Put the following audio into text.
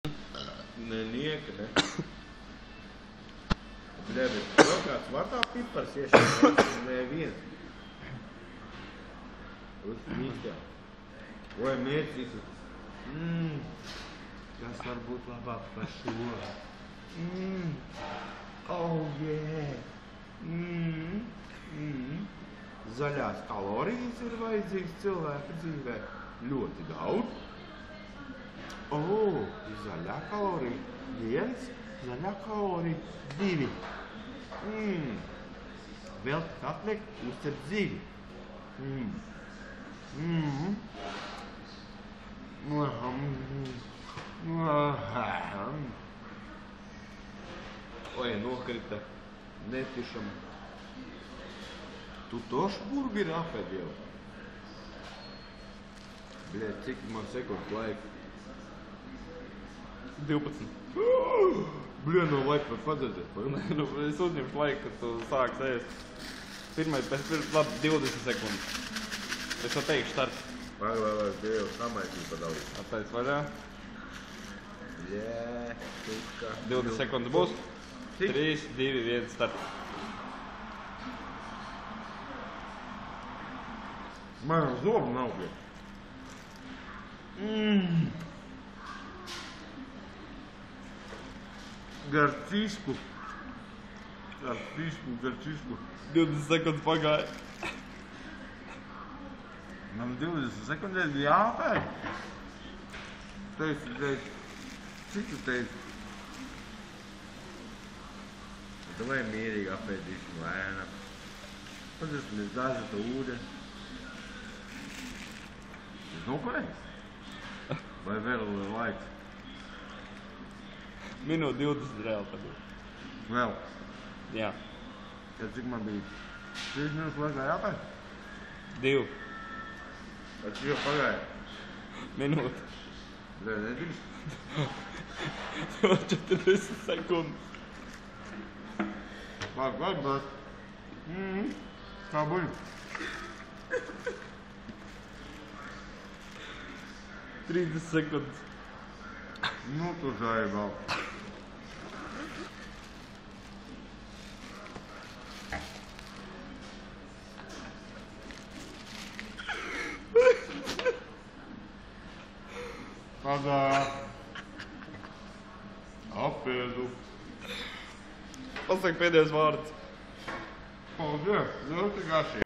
Ne, nieka, ne. Bļē, bet vēl kāds var tā pipars iešķiet, neviens. Uz mīkļā. Oi, mērķis. Kas var būt labāk par šo? Oh, yeah. Zaļās kalorijas ir vajadzīgas cilvēka dzīvē. Ļoti daudz. Zaļā kalorija 1, zaļā kalorija 2. Vēl tik atliek uzcert zivi. Oi, nokrita. Netišam. Tu tošu burgeri apēd jau? Bļē, cik man sekundu laika? 12. Bļē, no laika var padzēties. Nu, es uzņemšu laiku, kad tu sāks ēst. Pirmais, labi, 20 sekundes. Es vēl teikšu start. Vai, Dievu, samaisīt pa daudz. Attais vaļā. Jē, tuka. 20 sekundes būs. 3, 2, 1, start. Man zobu nav, bļē. Garcisku. Garcisku. 20 sekundes pagāja. Man 20 sekundēs bija jāpēd. Teicu. Cik tu teici? Tu vai mierīgi apēdīšu lēnam. Padrusmies dažata ūdeni. Tas nokoreiz? Vai vēl laiks? Minūte 20 reāli padod. Vēl? Jā. Tad cik man bija? 3 minūtes laikā jāpēd? 2. Tad cik jau pagāja? Minūte. Bļē, nedrīkst? 40 sekundes. Bāt. Kā buļ? 30 sekundes. Nu, tu žāji vēl. Kādā apēdu. Pasaka pēdējos vārdus. Paldies, ļoti garšīgi.